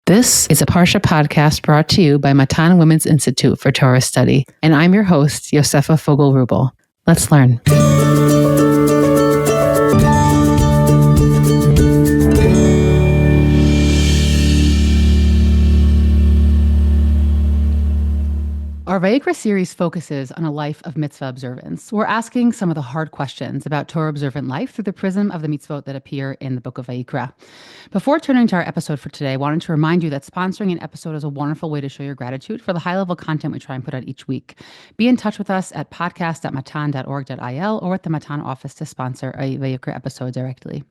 This is a Parsha podcast brought to you by Matan Women's Institute for Torah Study, and I'm your host, Yosefa Fogel-Rubel. Let's learn. Our Vayikra series focuses on a life of mitzvah observance. We're asking some of the hard questions about Torah observant life through the prism of the mitzvot that appear in the book of Vayikra. Before turning to our episode for today, I wanted to remind you that sponsoring an episode is a wonderful way to show your gratitude for the high-level content we try and put out each week. Be in touch with us at podcast@matan.org.il or at the Matan office to sponsor a Vayikra episode directly.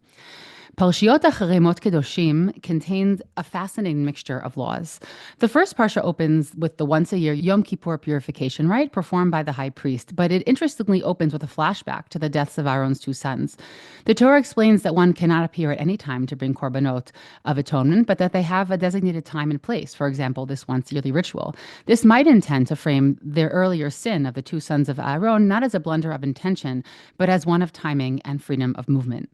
Parshiot Acharei Mot-Kedoshim contains a fascinating mixture of laws. The first parsha opens with the once-a-year Yom Kippur purification rite performed by the high priest, but it interestingly opens with a flashback to the deaths of Aaron's two sons. The Torah explains that one cannot appear at any time to bring korbanot of atonement, but that they have a designated time and place, for example, this once-yearly ritual. This might intend to frame their earlier sin of the two sons of Aaron not as a blunder of intention, but as one of timing and freedom of movement.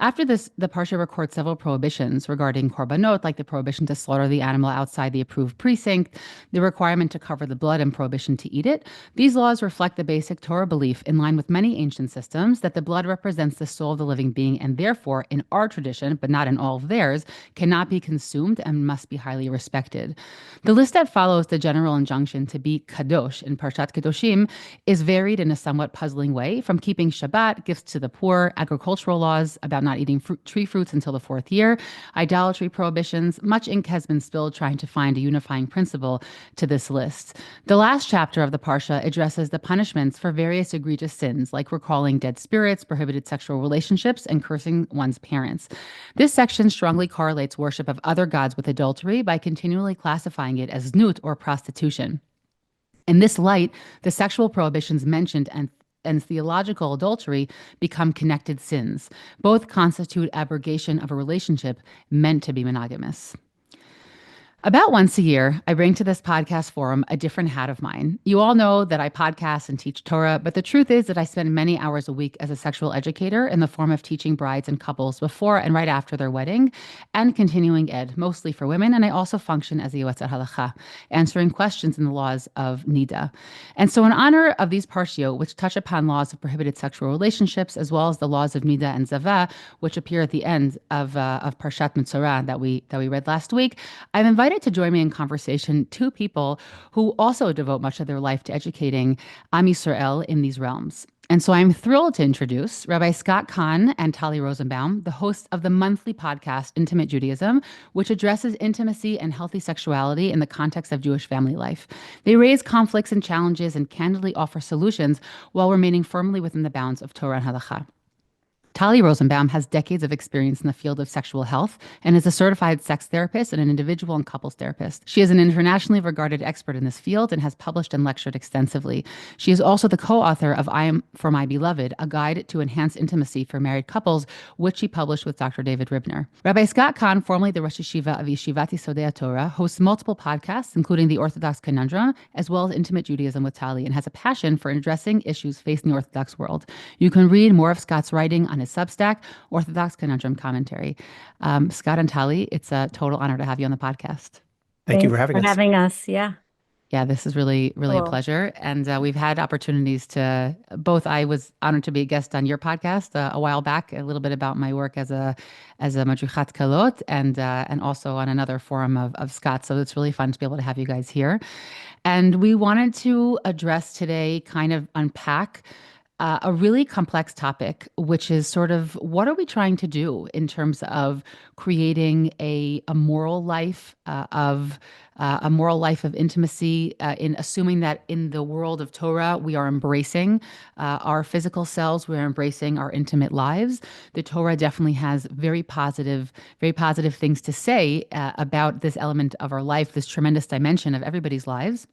After this, the Parsha records several prohibitions regarding korbanot, like the prohibition to slaughter the animal outside the approved precinct, the requirement to cover the blood, and prohibition to eat it. These laws reflect the basic Torah belief, in line with many ancient systems, that the blood represents the soul of the living being and therefore, in our tradition, but not in all of theirs, cannot be consumed and must be highly respected. The list that follows the general injunction to be kadosh in Parshat Kedoshim is varied in a somewhat puzzling way, from keeping Shabbat, gifts to the poor, agricultural laws about not eating tree fruits until the fourth year, idolatry prohibitions. Much ink has been spilled trying to find a unifying principle to this list. The last chapter of the Parsha addresses the punishments for various egregious sins, like recalling dead spirits, prohibited sexual relationships, and cursing one's parents. This section strongly correlates worship of other gods with adultery by continually classifying it as znut or prostitution. In this light, the sexual prohibitions mentioned and theological adultery become connected sins. Both constitute abrogation of a relationship meant to be monogamous. About once a year, I bring to this podcast forum a different hat of mine. You all know that I podcast and teach Torah, but the truth is that I spend many hours a week as a sexual educator in the form of teaching brides and couples before and right after their wedding, and continuing ed, mostly for women. And I also function as a yoetzet halacha, answering questions in the laws of nida. And so in honor of these parshiot, which touch upon laws of prohibited sexual relationships, as well as the laws of nida and zava, which appear at the end of Parshat Mitzorah that we read last week, I've invited to join me in conversation two people who also devote much of their life to educating Am Yisrael in these realms. And so I'm thrilled to introduce Rabbi Kahn and Talli Rosenbaum, the hosts of the monthly podcast Intimate Judaism, which addresses intimacy and healthy sexuality in the context of Jewish family life. They raise conflicts and challenges and candidly offer solutions while remaining firmly within the bounds of Torah and Halacha. Talli Rosenbaum has decades of experience in the field of sexual health and is a certified sex therapist and an individual and couples therapist. She is an internationally regarded expert in this field and has published and lectured extensively. She is also the co-author of I Am For My Beloved, a guide to enhance intimacy for married couples, which she published with Dr. David Ribner. Rabbi Kahn, formerly the Rosh Yeshiva of Yeshivat Yisodei Torah, hosts multiple podcasts, including the Orthodox Conundrum, as well as Intimate Judaism with Talli, and has a passion for addressing issues facing the Orthodox world. You can read more of Scott's writing on his Substack, Orthodox Conundrum Commentary. Scott and Talli, it's a total honor to have you on the podcast. Thank you for having us. Yeah, this is really cool. A pleasure. And we've had opportunities to both. I was honored to be a guest on your podcast a while back, a little bit about my work as a madrichat kalot, and also on another forum of Scott. So it's really fun to be able to have you guys here. And we wanted to address today, kind of unpack a really complex topic, which is sort of what are we trying to do in terms of creating a moral life of intimacy, in assuming that in the world of Torah we are embracing our physical selves, we are embracing our intimate lives. The Torah definitely has very positive things to say about this element of our life, this tremendous dimension of everybody's lives,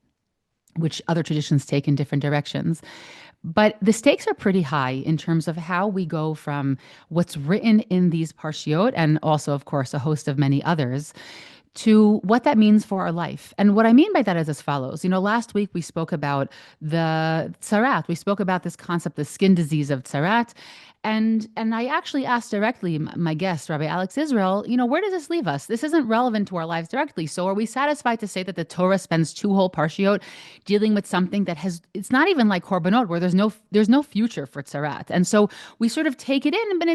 which other traditions take in different directions. But the stakes are pretty high in terms of how we go from what's written in these parshiot, and also, of course, a host of many others, to what that means for our life. And what I mean by that is as follows. Last week we spoke about the tzarat. We spoke about this concept, the skin disease of tzarat. And I actually asked directly my guest, Rabbi Alex Israel, where does this leave us? This isn't relevant to our lives directly. So are we satisfied to say that the Torah spends two whole parshiot dealing with something that it's not even like korbanot, where there's no future for tzarat. And so we sort of take it in, but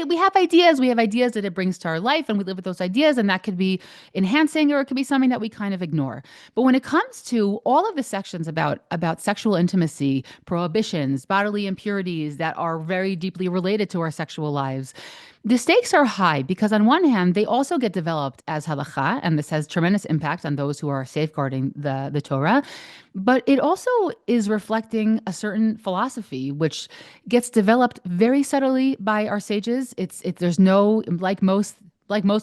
we have ideas that it brings to our life, and we live with those ideas, and that could be enhancing, or it could be something that we kind of ignore. But when it comes to all of the sections about sexual intimacy, prohibitions, bodily impurities that are very deeply related to our sexual lives, the stakes are high because on one hand, they also get developed as halacha, and this has tremendous impact on those who are safeguarding the Torah. But it also is reflecting a certain philosophy, which gets developed very subtly by our sages. There's no, like most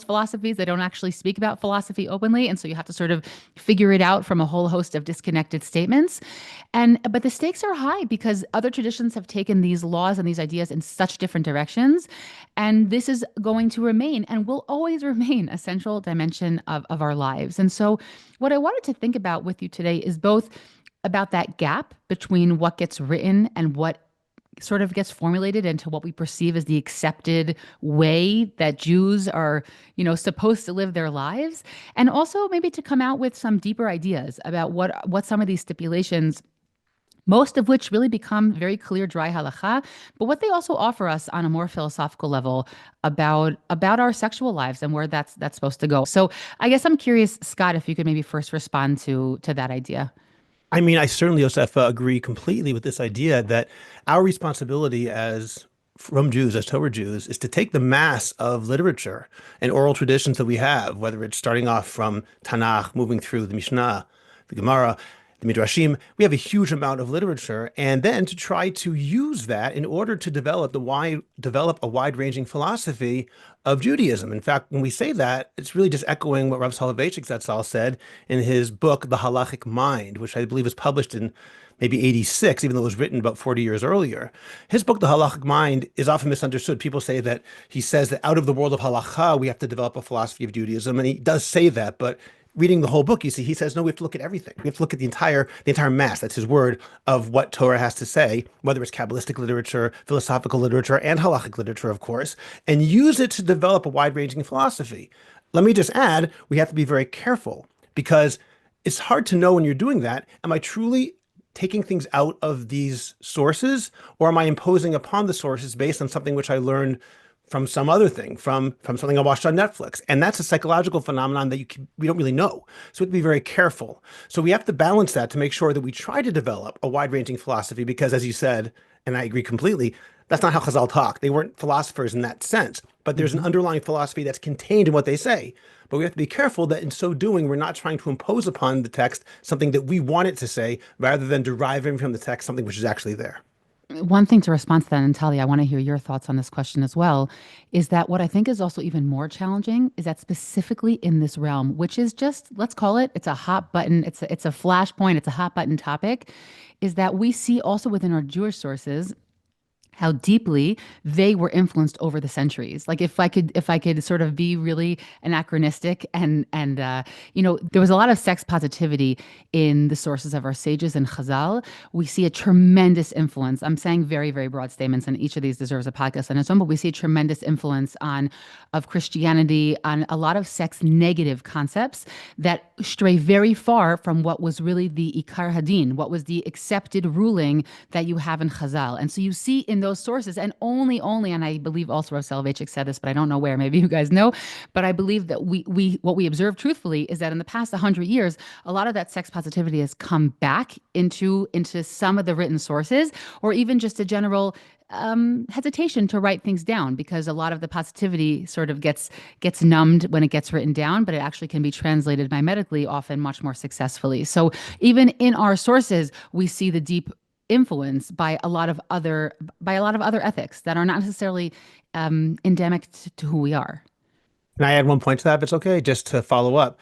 philosophies, they don't actually speak about philosophy openly, and so you have to sort of figure it out from a whole host of disconnected statements. But the stakes are high because other traditions have taken these laws and these ideas in such different directions, and this is going to remain and will always remain a central dimension of our lives. And so, what I wanted to think about with you today is both about that gap between what gets written and what sort of gets formulated into what we perceive as the accepted way that Jews are, supposed to live their lives, and also maybe to come out with some deeper ideas about what some of these stipulations, most of which really become very clear, dry halacha, but what they also offer us on a more philosophical level about our sexual lives and where that's supposed to go. So I guess I'm curious, Scott, if you could maybe first respond to that idea. I mean, I certainly, Yosefa, agree completely with this idea that our responsibility from Jews, as Torah Jews, is to take the mass of literature and oral traditions that we have, whether it's starting off from Tanakh, moving through the Mishnah, the Gemara, the Midrashim. We have a huge amount of literature, and then to try to use that in order to develop a wide-ranging philosophy of Judaism. In fact, when we say that, it's really just echoing what Rav Soloveitchik Zatzal said in his book, The Halachic Mind, which I believe was published in maybe 86, even though it was written about 40 years earlier. His book, The Halachic Mind, is often misunderstood. People say that he says that out of the world of halacha, we have to develop a philosophy of Judaism, and he does say that, but reading the whole book, you see, he says, no, we have to look at everything. We have to look at the entire mass, that's his word, of what Torah has to say, whether it's Kabbalistic literature, philosophical literature, and halachic literature, of course, and use it to develop a wide-ranging philosophy. Let me just add, we have to be very careful because it's hard to know when you're doing that, am I truly taking things out of these sources, or am I imposing upon the sources based on something which I learned from some other thing, from something I watched on Netflix? And that's a psychological phenomenon that we don't really know. So we have to be very careful. So we have to balance that to make sure that we try to develop a wide-ranging philosophy because, as you said, and I agree completely, that's not how Chazal talk. They weren't philosophers in that sense. But there's an underlying philosophy that's contained in what they say. But we have to be careful that in so doing, we're not trying to impose upon the text something that we want it to say, rather than deriving from the text something which is actually there. One thing to respond to that, and Talli, I want to hear your thoughts on this question as well, is that what I think is also even more challenging is that specifically in this realm, which is just, let's call it, it's a hot button, it's a flashpoint, it's a hot button topic, is that we see also within our Jewish sources how deeply they were influenced over the centuries. Like if I could sort of be really anachronistic and there was a lot of sex positivity in the sources of our sages and Chazal. We see a tremendous influence. I'm saying very, very broad statements, and each of these deserves a podcast on its own, but we see a tremendous influence of Christianity on a lot of sex negative concepts that stray very far from what was really the Ikar Hadin, what was the accepted ruling that you have in Chazal. And so you see in those sources, and only, and I believe also Rav Soloveitchik said this, but I don't know where, maybe you guys know, but I believe that what we observe truthfully is that in the past 100 years, a lot of that sex positivity has come back into some of the written sources, or even just a general hesitation to write things down, because a lot of the positivity sort of gets numbed when it gets written down, but it actually can be translated mimetically, often much more successfully. So even in our sources, we see the deep influence by a lot of other ethics that are not necessarily endemic to who we are. Can I add one point to that, if it's okay, just to follow up?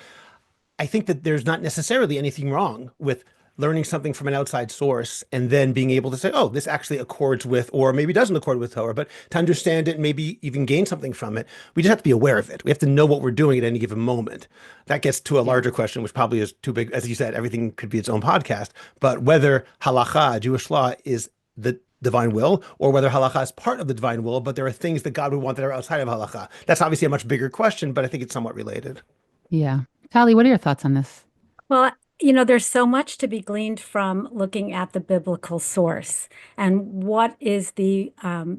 I think that there's not necessarily anything wrong with learning something from an outside source and then being able to say, oh, this actually accords with, or maybe doesn't accord with Torah, but to understand it, maybe even gain something from it, we just have to be aware of it. We have to know what we're doing at any given moment. That gets to a larger question, which probably is too big. As you said, everything could be its own podcast, but whether halacha, Jewish law, is the divine will, or whether halacha is part of the divine will, but there are things that God would want that are outside of halacha. That's obviously a much bigger question, but I think it's somewhat related. Yeah. Talli, what are your thoughts on this? Well, there's so much to be gleaned from looking at the biblical source and what is the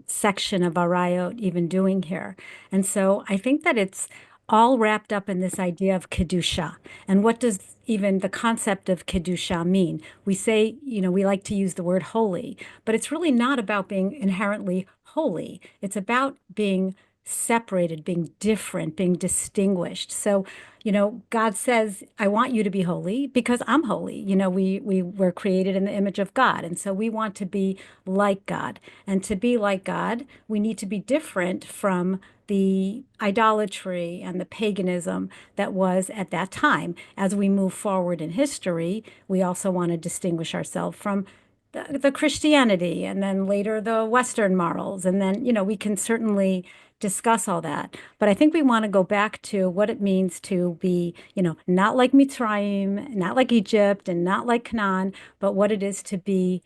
section of Arayot even doing here. And so I think that it's all wrapped up in this idea of Kedusha. And what does even the concept of Kedusha mean? We say, we like to use the word holy, but it's really not about being inherently holy. It's about being separated, being different, being distinguished. So God says, I want you to be holy because I'm holy. We were created in the image of God. And so we want to be like God. And to be like God, we need to be different from the idolatry and the paganism that was at that time. As we move forward in history, we also want to distinguish ourselves from the Christianity and then later the Western morals. And then, we can certainly discuss all that. But I think we want to go back to what it means to be, not like Mitzrayim, not like Egypt, and not like Canaan, but what it is to be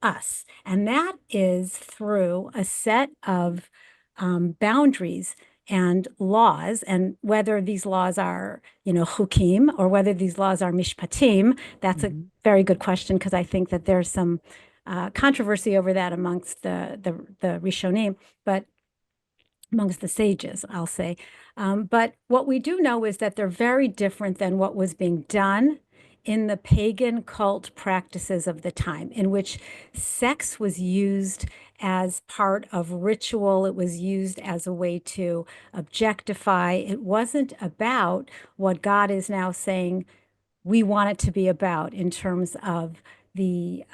us. And that is through a set of boundaries and laws, and whether these laws are, chukim, or whether these laws are mishpatim, that's a very good question, because I think that there's some controversy over that amongst the Rishonim, but amongst the sages, I'll say. But what we do know is that they're very different than what was being done in the pagan cult practices of the time, in which sex was used as part of ritual. It was used as a way to objectify. It wasn't about what God is now saying we want it to be about in terms of the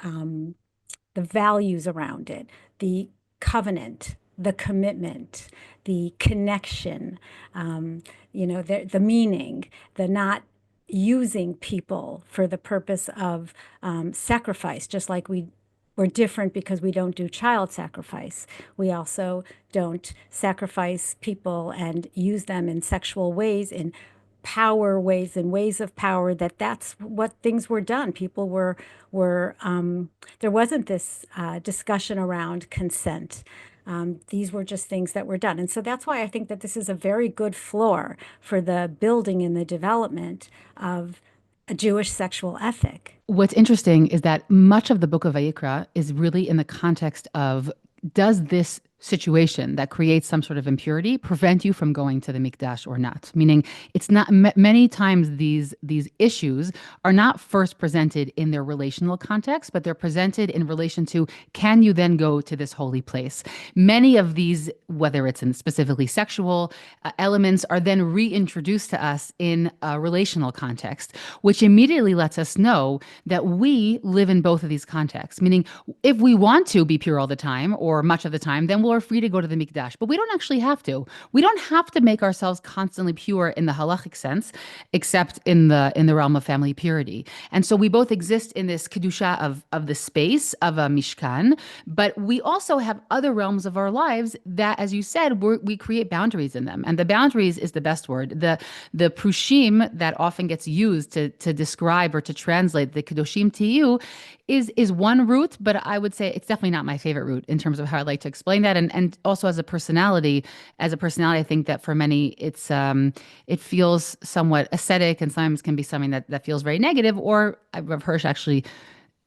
values around it, the covenant, the commitment, the connection, the meaning, the not using people for the purpose of sacrifice, just like we're different because we don't do child sacrifice. We also don't sacrifice people and use them in sexual ways, in power ways and ways of power. That's what things were done. People were there wasn't this discussion around consent. These were just things that were done. And so that's why I think that this is a very good floor for the building and the development of a Jewish sexual ethic. What's interesting is that much of the book of Vayikra is really in the context of, does this situation that creates some sort of impurity prevent you from going to the mikdash or not? Meaning, it's not many times these issues are not first presented in their relational context, but they're presented in relation to, can you then go to this holy place? Many of these, whether it's in specifically sexual elements, are then reintroduced to us in a relational context, which immediately lets us know that we live in both of these contexts. Meaning, if we want to be pure all the time or much of the time, then we're free to go to the mikdash, but we don't actually have to. We don't have to make ourselves constantly pure in the halachic sense, except in the realm of family purity. And so we both exist in this kedusha of the space of a mishkan, but we also have other realms of our lives that, as you said, we create boundaries in them. And the boundaries is the best word. The prushim that often gets used to describe or to translate the kedoshim to you is one route, but I would say it's definitely not my favorite route in terms of how I like to explain that. And also as a personality, I think that for many it feels somewhat aesthetic and sometimes can be something that feels very negative. Or Rav Hirsch actually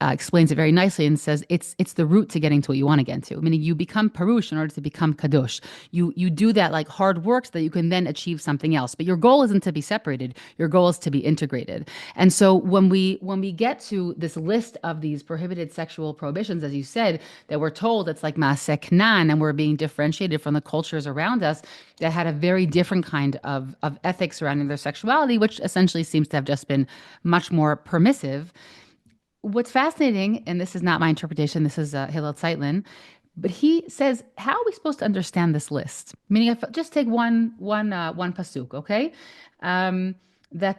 explains it very nicely and says it's the route to getting to what you want to get to. Meaning you become parush in order to become kadosh. You do that like hard work so that you can then achieve something else. But your goal isn't to be separated. Your goal is to be integrated. And so when we get to this list of these prohibited sexual prohibitions, as you said, that we're told it's like maaseh knan, and we're being differentiated from the cultures around us that had a very different kind of ethics surrounding their sexuality, which essentially seems to have just been much more permissive. What's fascinating, and this is not my interpretation, this is Hillel Zeitlin, but he says, how are we supposed to understand this list? Meaning, if just take one pasuk, okay? That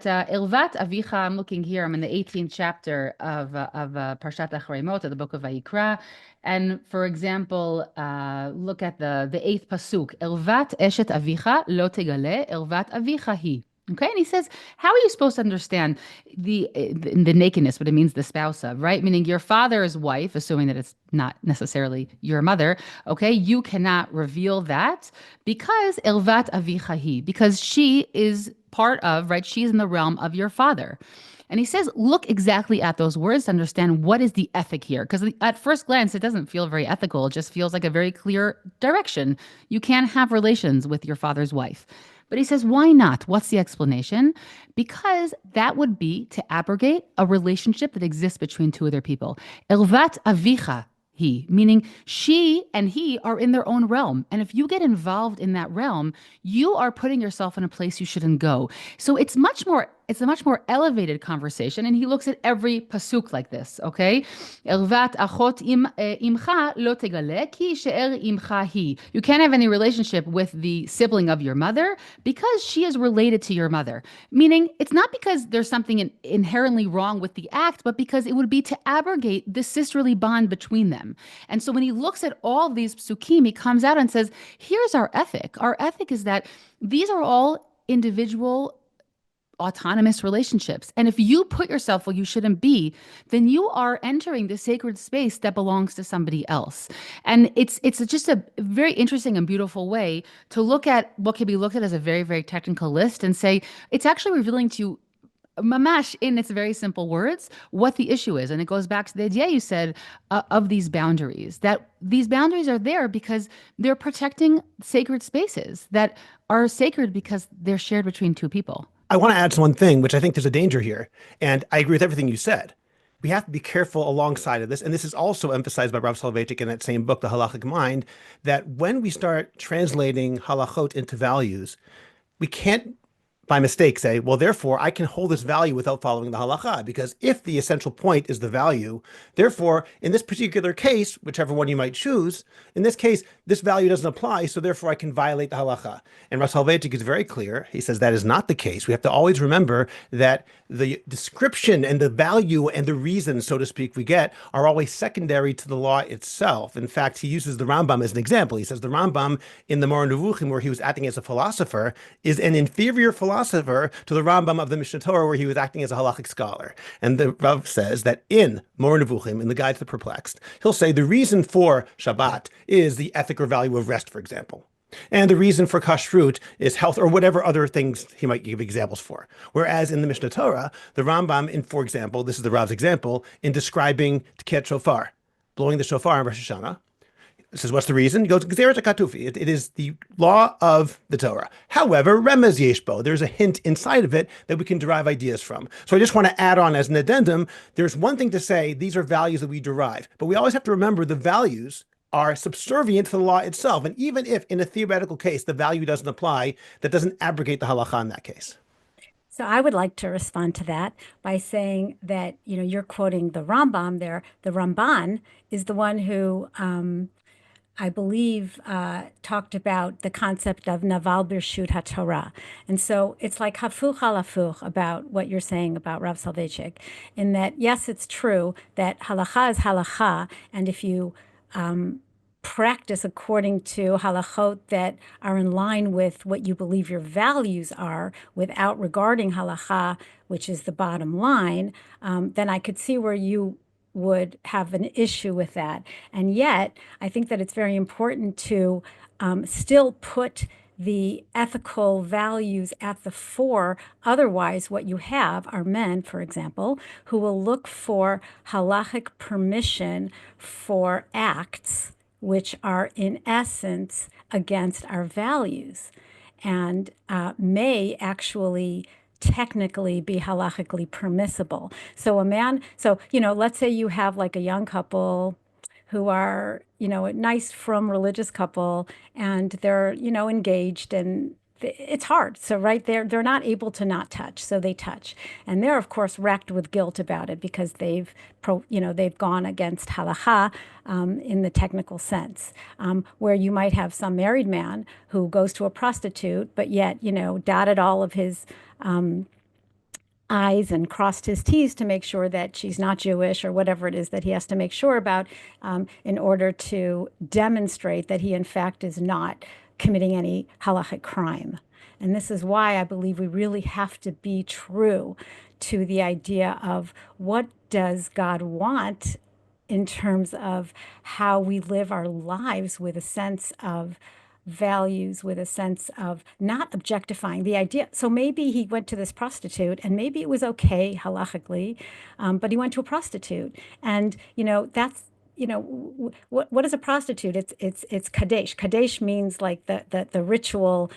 Ilvat Avicha, I'm looking here, I'm in the 18th chapter of Parshat Acharei, the book of Vayikra. And for example, look at the 8th pasuk. Ilvat eshet avicha lo tegale, ilvat avicha hi. Okay, and he says, how are you supposed to understand the nakedness, what it means the spouse of, right? Meaning your father's wife, assuming that it's not necessarily your mother, okay, you cannot reveal that because elvat avichahi, because she is part of, right? She's in the realm of your father. And he says, look exactly at those words to understand what is the ethic here. Because at first glance, it doesn't feel very ethical. It just feels like a very clear direction. You can't have relations with your father's wife. But he says, why not? What's the explanation? Because that would be to abrogate a relationship that exists between two other people. Elvat avicha, he, meaning she and he are in their own realm. And if you get involved in that realm, you are putting yourself in a place you shouldn't go. So it's a much more elevated conversation. And he looks at every pasuk like this, okay? Elvat achot imcha lo tegale ki she'er imcha hi. You can't have any relationship with the sibling of your mother because she is related to your mother. Meaning, it's not because there's something inherently wrong with the act, but because it would be to abrogate the sisterly bond between them. And so when he looks at all these psukim, he comes out and says, here's our ethic. Our ethic is that these are all individual autonomous relationships. And if you put yourself where you shouldn't be, then you are entering the sacred space that belongs to somebody else. And it's just a very interesting and beautiful way to look at what can be looked at as a very, very technical list and say, it's actually revealing to you mamash in its very simple words what the issue is. And it goes back to the idea you said of these boundaries, that these boundaries are there because they're protecting sacred spaces that are sacred because they're shared between two people. I want to add one thing, which I think there's a danger here. And I agree with everything you said. We have to be careful alongside of this. And this is also emphasized by Rav Soloveitchik in that same book, The Halachic Mind, that when we start translating halachot into values, we can't by mistake say, well, therefore, I can hold this value without following the halacha, because if the essential point is the value, therefore, in this particular case, whichever one you might choose, in this case, this value doesn't apply, so therefore I can violate the halacha. And Rav Soloveitchik is very clear. He says that is not the case. We have to always remember that the description and the value and the reason, so to speak, we get are always secondary to the law itself. In fact, he uses the Rambam as an example. He says the Rambam in the Moreh Nevuchim, where he was acting as a philosopher, is an inferior philosopher to the Rambam of the Mishnah Torah, where he was acting as a halachic scholar. And the Rav says that in Moreh Nevuchim, in the Guide to the Perplexed, he'll say the reason for Shabbat is the ethic or value of rest, for example. And the reason for kashrut is health or whatever other things he might give examples for. Whereas in the Mishnah Torah, the Rambam, for example, this is the Rav's example, in describing Tkiyat Shofar, blowing the shofar in Rosh Hashanah, says, what's the reason? He goes, Gzerat HaKatufi. It is the law of the Torah. However, Remez Yeshbo, there's a hint inside of it that we can derive ideas from. So I just want to add on as an addendum, there's one thing to say, these are values that we derive, but we always have to remember the values are subservient to the law itself. And even if in a theoretical case, the value doesn't apply, that doesn't abrogate the halacha in that case. So I would like to respond to that by saying that, you're quoting the Rambam there. The Ramban is the one who, I believe, talked about the concept of naval birshut haTorah. And so it's like hafuch al hafuch about what you're saying about Rav Soloveitchik, in that, yes, it's true that halacha is halacha, and if you practice according to halachot that are in line with what you believe your values are without regarding halacha, which is the bottom line, then I could see where you would have an issue with that. And yet, I think that it's very important to still put the ethical values at the fore. Otherwise, what you have are men, for example, who will look for halachic permission for acts which are in essence against our values and may actually technically be halachically permissible. So let's say you have like a young couple who are, a nice, frum, religious couple, and they're, engaged, and it's hard. So they're not able to not touch, so they touch, and they're of course racked with guilt about it because they've gone against halacha in the technical sense. Where you might have some married man who goes to a prostitute, but yet dotted all of his I's and crossed his T's to make sure that she's not Jewish or whatever it is that he has to make sure about in order to demonstrate that he in fact is not committing any halachic crime. And this is why I believe we really have to be true to the idea of what does God want in terms of how we live our lives with a sense of values, with a sense of not objectifying the idea. So maybe he went to this prostitute and maybe it was okay halachically, but he went to a prostitute. And, that's, what is a prostitute? It's kadesh. Kadesh means like the ritual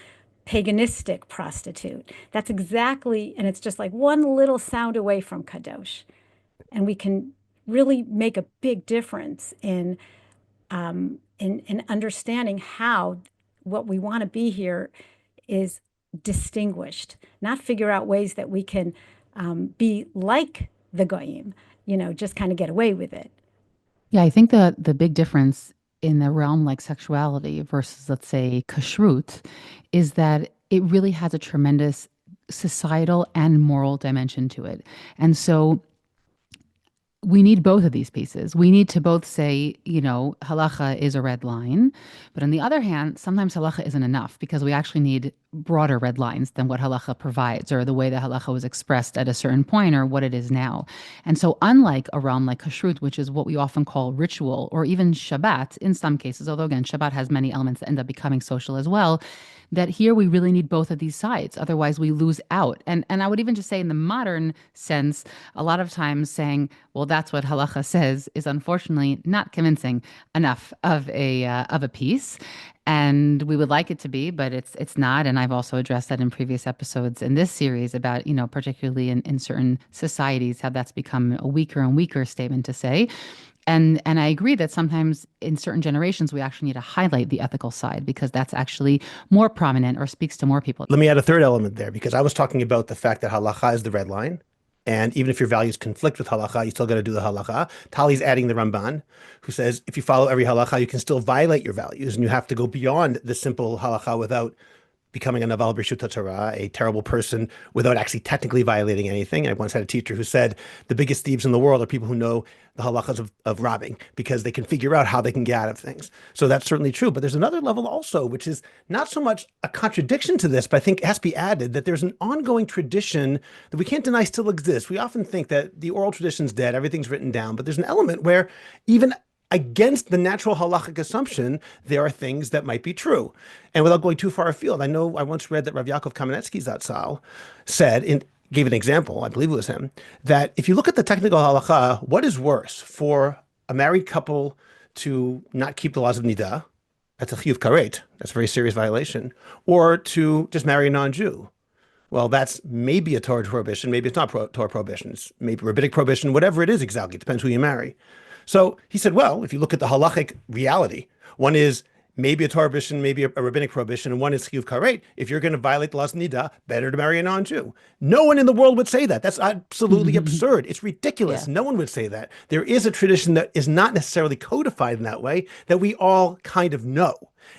paganistic prostitute. That's exactly, and it's just like one little sound away from kadosh. And we can really make a big difference in understanding how what we want to be here is distinguished, not figure out ways that we can be like the goyim, just kind of get away with it. Yeah, I think the big difference in the realm like sexuality versus, let's say, kashrut is that it really has a tremendous societal and moral dimension to it. And so we need both of these pieces. We need to both say, halacha is a red line. But on the other hand, sometimes halacha isn't enough because we actually need broader red lines than what halacha provides or the way that halacha was expressed at a certain point or what it is now. And so unlike a realm like kashrut, which is what we often call ritual, or even Shabbat in some cases, although again, Shabbat has many elements that end up becoming social as well, that here we really need both of these sides. Otherwise, we lose out. And I would even just say in the modern sense, a lot of times saying, well, that's what halacha says is unfortunately not convincing enough of a piece. And we would like it to be, but it's not. And I've also addressed that in previous episodes in this series about, particularly in certain societies, how that's become a weaker and weaker statement to say. And I agree that sometimes in certain generations, we actually need to highlight the ethical side because that's actually more prominent or speaks to more people. Let me add a third element there, because I was talking about the fact that halacha is the red line. And even if your values conflict with halacha, you still got to do the halacha. Talli's adding the Ramban, who says if you follow every halacha, you can still violate your values, and you have to go beyond the simple halacha without becoming a naval b'reshut Torah, a terrible person, without actually technically violating anything. I once had a teacher who said the biggest thieves in the world are people who know the halachas of robbing because they can figure out how they can get out of things. So that's certainly true. But there's another level also, which is not so much a contradiction to this, but I think it has to be added that there's an ongoing tradition that we can't deny still exists. We often think that the oral tradition's dead, everything's written down, but there's an element where even against the natural halachic assumption, there are things that might be true. And without going too far afield, I know I once read that Rav Yaakov Kamenetsky Zatzal said, gave an example, I believe it was him, that if you look at the technical halacha, what is worse for a married couple to not keep the laws of nidah? That's a chiyuv karet, that's a very serious violation, or to just marry a non-Jew. Well, that's maybe a Torah prohibition, maybe it's not Torah prohibition, it's maybe rabbinic prohibition, whatever it is exactly, it depends who you marry. So he said, well, if you look at the halachic reality, one is maybe a Torah prohibition, maybe a rabbinic prohibition, and one is chiyuv karet. If you're going to violate the laws of nidah, better to marry a non-Jew. No one in the world would say that. That's absolutely absurd. It's ridiculous. Yeah. No one would say that. There is a tradition that is not necessarily codified in that way that we all kind of know.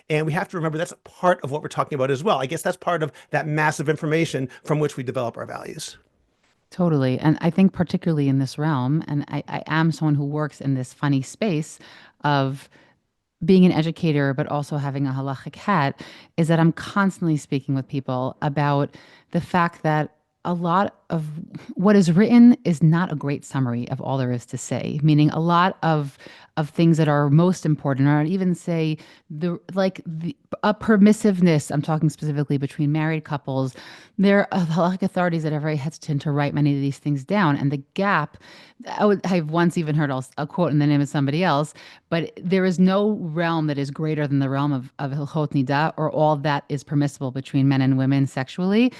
And we have to remember that's a part of what we're talking about as well. I guess that's part of that massive information from which we develop our values. Totally. And I think particularly in this realm, and I am someone who works in this funny space of being an educator, but also having a halachic hat, is that I'm constantly speaking with people about the fact that a lot of what is written is not a great summary of all there is to say, meaning a lot of things that are most important, or I'd even say a permissiveness. I'm talking specifically between married couples. There are halachic authorities that are very hesitant to write many of these things down, and the gap. I've once even heard a quote in the name of somebody else, but there is no realm that is greater than the realm of hilchot nidah, or all that is permissible between men and women sexually.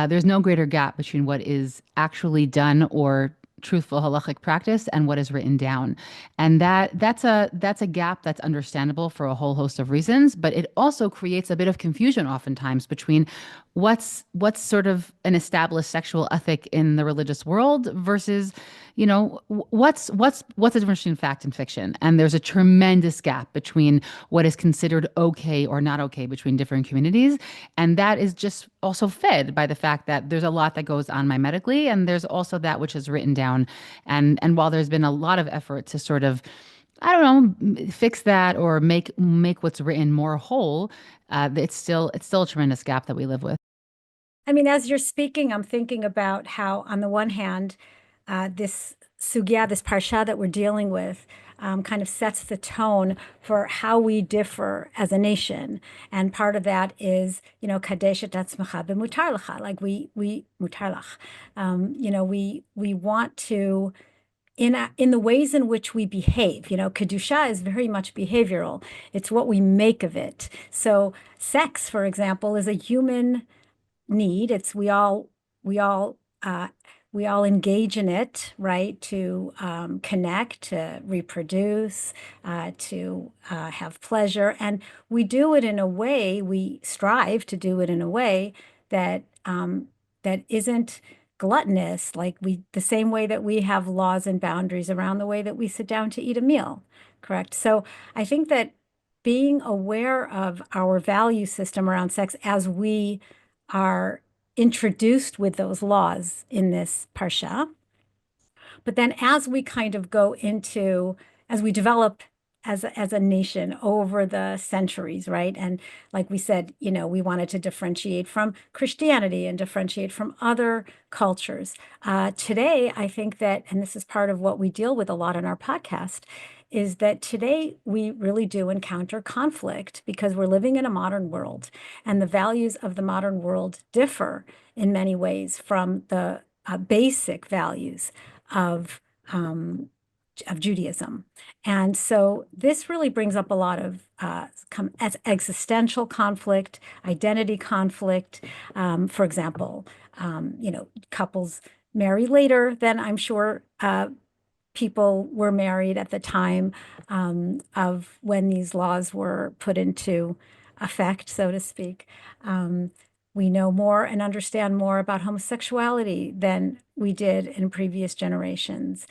There's no greater gap between what is actually done or truthful halachic practice and what is written down. And that's a gap that's understandable for a whole host of reasons, but it also creates a bit of confusion oftentimes between what's sort of an established sexual ethic in the religious world versus, what's the difference between fact and fiction. And there's a tremendous gap between what is considered okay or not okay between different communities. And that is just also fed by the fact that there's a lot that goes on medically, and there's also that which is written down. And while there's been a lot of effort to sort of, I don't know, fix that or make what's written more whole, it's still a tremendous gap that we live with. I mean, as you're speaking, I'm thinking about how, on the one hand, this sugya, this parsha that we're dealing with, kind of sets the tone for how we differ as a nation. And part of that is, kadesh et atzmecha b'mutar lecha, like we mutar lach. We want to, in the ways in which we behave. Kedusha is very much behavioral. It's what we make of it. So sex, for example, is a human need. It's we all uh, we all engage in it, right? To connect, to reproduce, to have pleasure, and we do it in a way. We strive to do it in a way that that isn't gluttonous, like the same way that we have laws and boundaries around the way that we sit down to eat a meal, correct? So I think that being aware of our value system around sex as we are introduced with those laws in this parsha. But then as we kind of go into, as we develop as a nation over the centuries, right? And like we said, we wanted to differentiate from Christianity and differentiate from other cultures. Today, I think that, and this is part of what we deal with a lot in our podcast, is that today we really do encounter conflict because we're living in a modern world, and the values of the modern world differ in many ways from the basic values of Judaism. And so this really brings up a lot of as existential conflict, identity conflict. For example, couples marry later than I'm sure people were married at the time of when these laws were put into effect, so to speak. We know more and understand more about homosexuality than we did in previous generations.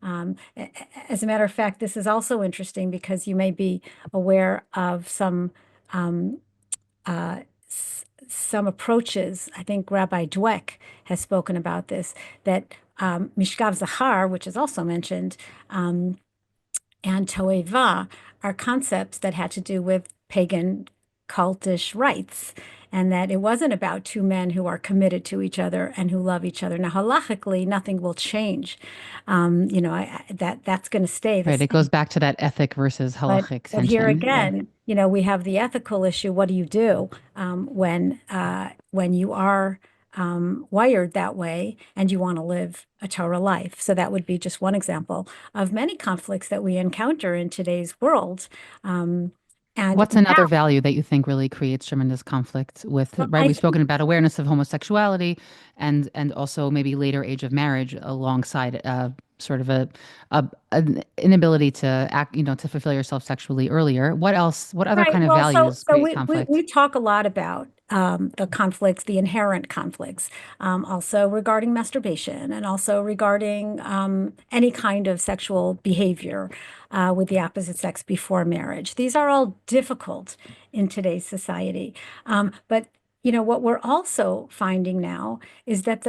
As a matter of fact, this is also interesting because you may be aware of some approaches. I think Rabbi Dweck has spoken about this, that Mishkav Zachar, which is also mentioned, and Toeva are concepts that had to do with pagan cultish rites, and that it wasn't about two men who are committed to each other and who love each other. Now, halachically, nothing will change. That's going to stay the Right. same. It goes back to that ethic versus halachic But here tension. again, we have the ethical issue. What do you do when you are wired that way and you want to live a Torah life? So that would be just one example of many conflicts that we encounter in today's world. And What's now, another value that you think really creates tremendous conflict with, well, right? We've spoken about awareness of homosexuality and also maybe later age of marriage alongside sort of an inability to act, to fulfill yourself sexually earlier. What else? What other right. kind of Well, values so create we, we, conflict? we talk a lot about the conflicts, the inherent conflicts, also regarding masturbation and also regarding any kind of sexual behavior with the opposite sex before marriage. These are all difficult in today's society. But what we're also finding now is that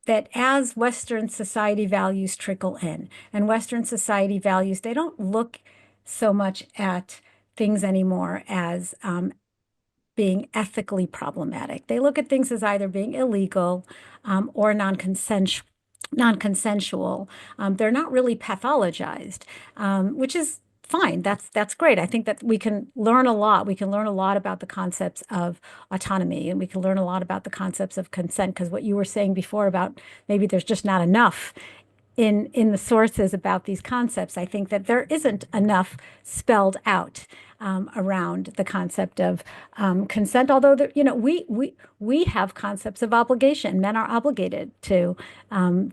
that as Western society values trickle in, and Western society values, they don't look so much at things anymore as being ethically problematic. They look at things as either being illegal or non-consensual. They're not really pathologized, which is fine. That's great. I think that we can learn a lot. We can learn a lot about the concepts of autonomy, and we can learn a lot about the concepts of consent, because what you were saying before about maybe there's just not enough in the sources about these concepts. I think that there isn't enough spelled out around the concept of consent. Although we have concepts of obligation. Men are obligated to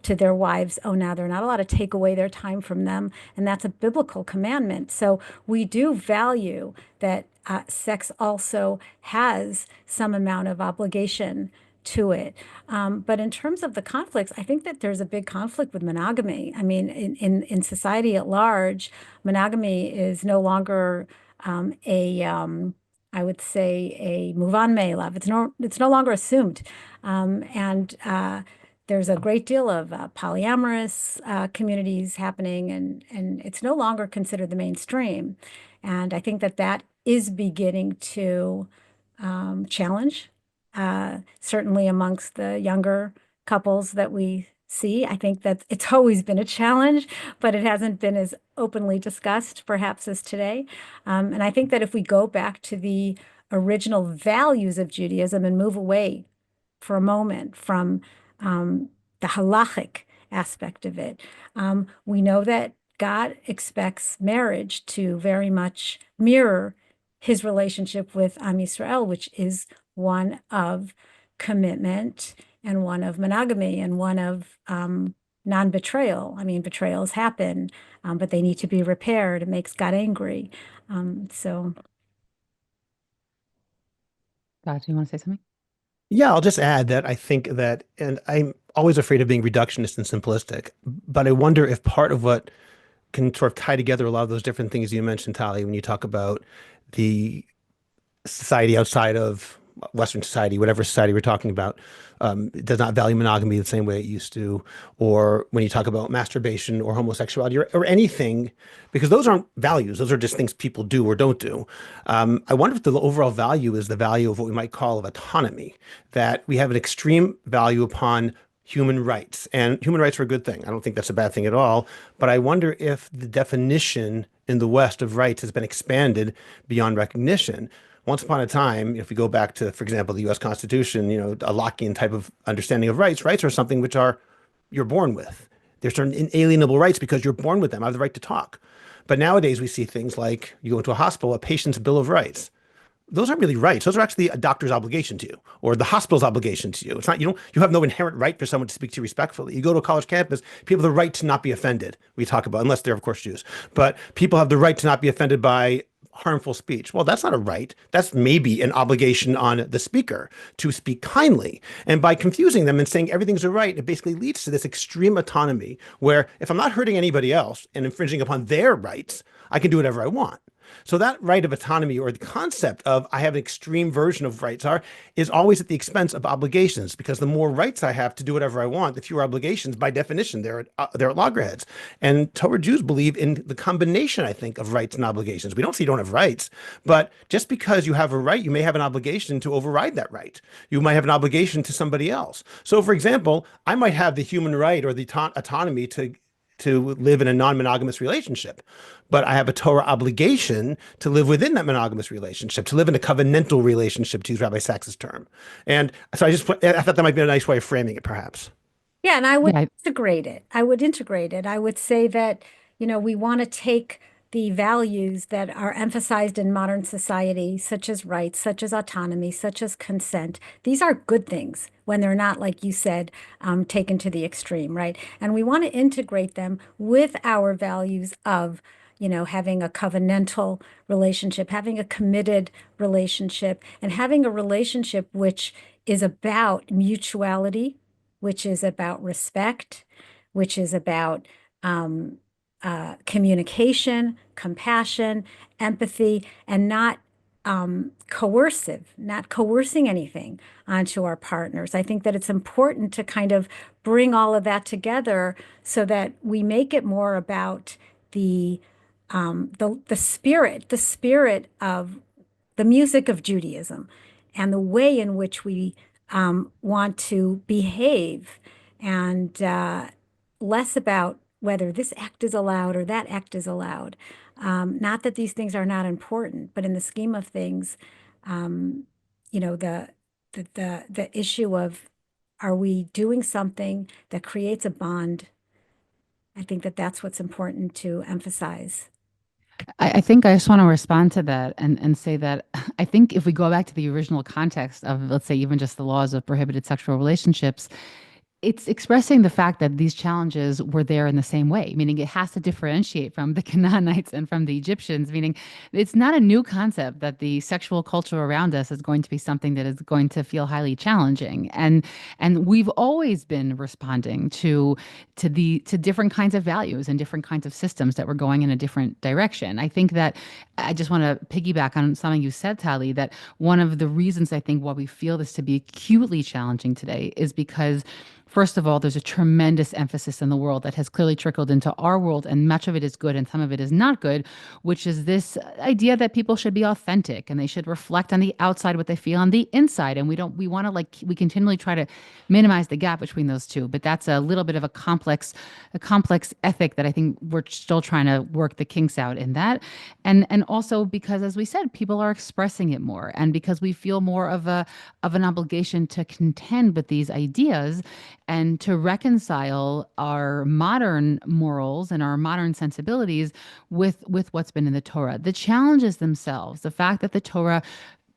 their wives. Oh, now they're not allowed to take away their time from them, and that's a biblical commandment. So we do value that sex also has some amount of obligation to it. But in terms of the conflicts, I think that there's a big conflict with monogamy. I mean, in society at large, monogamy is no longer I would say, a muvan me'elav. It's no longer assumed. And there's a great deal of polyamorous communities happening, and it's no longer considered the mainstream. And I think that is beginning to challenge certainly amongst the younger couples that we see. I think that it's always been a challenge, but it hasn't been as openly discussed perhaps as today. And I think that if we go back to the original values of Judaism and move away for a moment from the halachic aspect of it, we know that God expects marriage to very much mirror his relationship with Am Yisrael, which is one of commitment and one of monogamy and one of non-betrayal. I mean, betrayals happen, but they need to be repaired. It makes God angry. So, God, do you want to say something? Yeah, I'll just add that I think that, and I'm always afraid of being reductionist and simplistic, but I wonder if part of what can sort of tie together a lot of those different things you mentioned, Talli, when you talk about the society outside of Western society, whatever society we're talking about, does not value monogamy the same way it used to, or when you talk about masturbation or homosexuality or anything, because those aren't values; those are just things people do or don't do. I wonder if the overall value is the value of what we might call of autonomy, that we have an extreme value upon human rights, and human rights are a good thing. I don't think that's a bad thing at all, but I wonder if the definition in the West of rights has been expanded beyond recognition. Once upon a time, if we go back to, for example, the U.S. Constitution, a Lockean type of understanding of rights, rights are something which are you're born with. There's certain inalienable rights because you're born with them. I have the right to talk. But nowadays we see things like you go into a hospital, a patient's bill of rights. Those aren't really rights. Those are actually a doctor's obligation to you or the hospital's obligation to you. It's not, you have no inherent right for someone to speak to you respectfully. You go to a college campus, people have the right to not be offended. We talk about, unless they're of course Jews, but people have the right to not be offended by harmful speech. Well, that's not a right. That's maybe an obligation on the speaker to speak kindly. And by confusing them and saying everything's a right, it basically leads to this extreme autonomy where if I'm not hurting anybody else and infringing upon their rights, I can do whatever I want. So that right of autonomy, or the concept of I have an extreme version of rights, is always at the expense of obligations, because the more rights I have to do whatever I want, the fewer obligations. By definition, they're at loggerheads. And Torah Jews believe in the combination, I think, of rights and obligations. We don't say you don't have rights, but just because you have a right, you may have an obligation to override that right. You might have an obligation to somebody else. So, for example, I might have the human right or the autonomy to live in a non-monogamous relationship. But I have a Torah obligation to live within that monogamous relationship, to live in a covenantal relationship, to use Rabbi Sachs's term. And so I thought that might be a nice way of framing it, perhaps. yeah, and I would Yeah, integrate it. I would integrate it. I would say that, we want to take the values that are emphasized in modern society, such as rights, such as autonomy, such as consent. These are good things when they're not, like you said, taken to the extreme, right? And we want to integrate them with our values of, having a covenantal relationship, having a committed relationship, and having a relationship which is about mutuality, which is about respect, which is about communication, compassion, empathy, and not coercive, not coercing anything onto our partners. I think that it's important to kind of bring all of that together so that we make it more about the spirit of the music of Judaism and the way in which we want to behave, and less about whether this act is allowed or that act is allowed. Not that these things are not important, but in the scheme of things, the issue of, are we doing something that creates a bond? I think that that's what's important to emphasize. I think I just want to respond to that and say that I think if we go back to the original context of, let's say, even just the laws of prohibited sexual relationships, it's expressing the fact that these challenges were there in the same way, meaning it has to differentiate from the Canaanites and from the Egyptians, meaning it's not a new concept that the sexual culture around us is going to be something that is going to feel highly challenging. And we've always been responding to different kinds of values and different kinds of systems that were going in a different direction. I think that I just want to piggyback on something you said, Talli, that one of the reasons I think why we feel this to be acutely challenging today is because first of all, there's a tremendous emphasis in the world that has clearly trickled into our world, and much of it is good and some of it is not good, which is this idea that people should be authentic and they should reflect on the outside what they feel on the inside. And we want to we continually try to minimize the gap between those two. But that's a little bit of a complex ethic that I think we're still trying to work the kinks out in that. And also because, as we said, people are expressing it more, and because we feel more of an obligation to contend with these ideas and to reconcile our modern morals and our modern sensibilities with what's been in the Torah. The challenges themselves, the fact that the Torah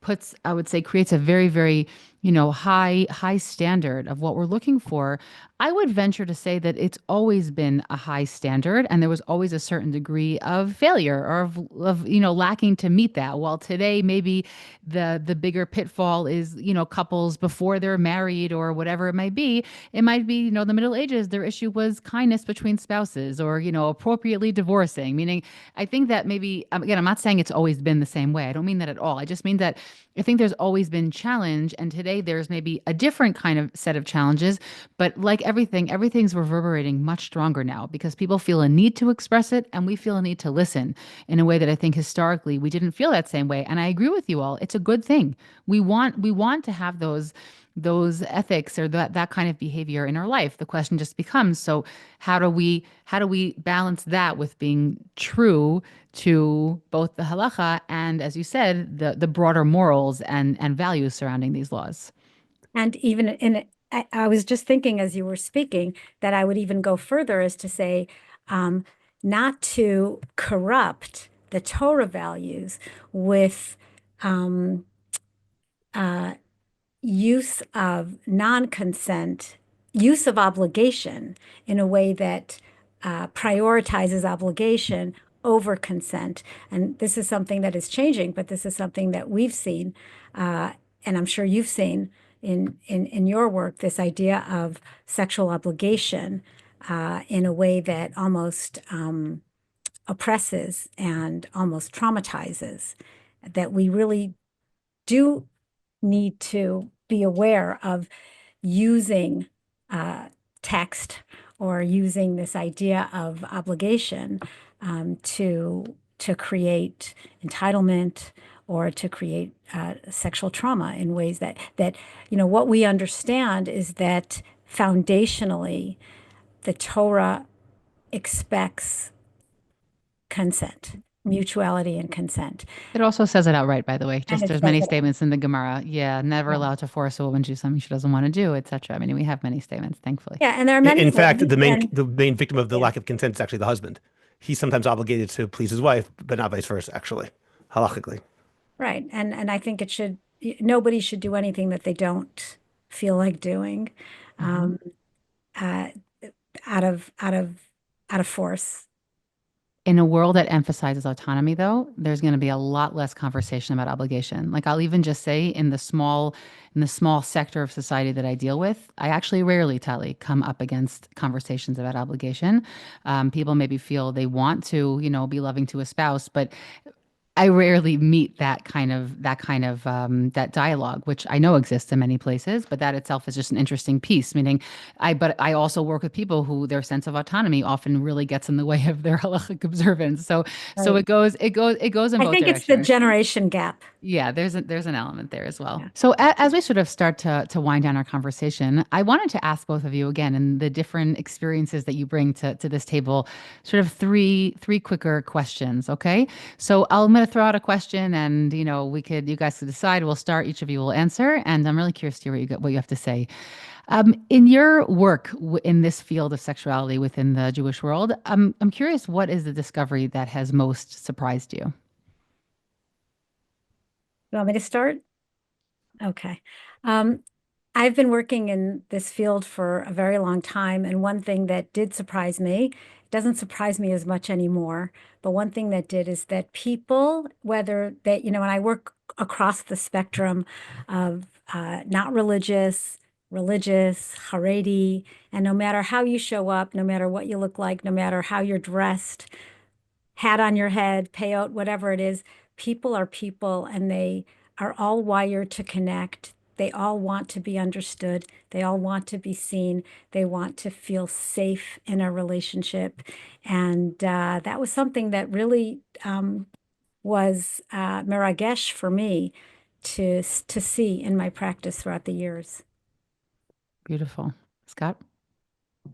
puts, I would say, creates a very, very, high standard of what we're looking for. I would venture to say that it's always been a high standard, and there was always a certain degree of failure or of lacking to meet that. While today maybe the bigger pitfall is couples before they're married or whatever it might be. It might be the Middle Ages. Their issue was kindness between spouses, or appropriately divorcing. Meaning, I think that maybe again, I'm not saying it's always been the same way. I don't mean that at all. I just mean that I think there's always been challenge, and today there's maybe a different kind of set of challenges. But like everything, everything's reverberating much stronger now because people feel a need to express it, and we feel a need to listen in a way that I think historically we didn't feel that same way. And I agree with you all. It's a good thing. We want to have those ethics or that kind of behavior in our life. The question just becomes, so how do we balance that with being true to both the halacha and, as you said, the broader morals and values surrounding these laws? And even I was just thinking as you were speaking that I would even go further as to say, not to corrupt the Torah values with use of non-consent, use of obligation in a way that prioritizes obligation over consent. And this is something that is changing, but this is something that we've seen, and I'm sure you've seen in your work, this idea of sexual obligation in a way that almost oppresses and almost traumatizes, that we really do need to be aware of using text or using this idea of obligation to create entitlement or to create sexual trauma in ways that what we understand is that foundationally the Torah expects consent, mutuality and consent. It also says it outright, by the way. And Just it there's says many it. statements in the Gemara. Yeah, never Yeah. allowed to force a woman to do something she doesn't want to do, etc. I mean, we have many statements, thankfully. Yeah, and there are many In fact, ways, and the main victim of the yeah, lack of consent is actually the husband. He's sometimes obligated to please his wife, but not vice versa, actually, halachically. right. And I think nobody should do anything that they don't feel like doing, Mhm. um, uh, out of force. In a world that emphasizes autonomy, though, there's going to be a lot less conversation about obligation. Like I'll even just say in the small sector of society that I deal with, I actually rarely, Tali, come up against conversations about obligation. People maybe feel they want to, be loving to a spouse, but I rarely meet that dialogue, which I know exists in many places, but that itself is just an interesting piece. Meaning, but I also work with people who their sense of autonomy often really gets in the way of their halachic observance. So Right. it goes in I both think it's the directions. generation gap. Yeah, there's an element there as well. Yeah. So as we sort of start to wind down our conversation, I wanted to ask both of you again, and the different experiences that you bring to this table, sort of three quicker questions. Okay, so I'm going to throw out a question, and you guys could decide. We'll start. Each of you will answer, and I'm really curious to hear what you have to say. In your work in this field of sexuality within the Jewish world, I'm curious, what is the discovery that has most surprised you? You want me to start? Okay. Um, I've been working in this field for a very long time, and one thing that did surprise me, it doesn't surprise me as much anymore, but one thing that did is that people, whether they, when I work across the spectrum of not religious, religious, Haredi, and no matter how you show up, no matter what you look like, no matter how you're dressed, hat on your head, payout, whatever it is, people are people, and they are all wired to connect. they all want to be understood. They all want to be seen. They want to feel safe in a relationship. And that was something that really was meragesh for me to see in my practice throughout the years. Beautiful. Scott?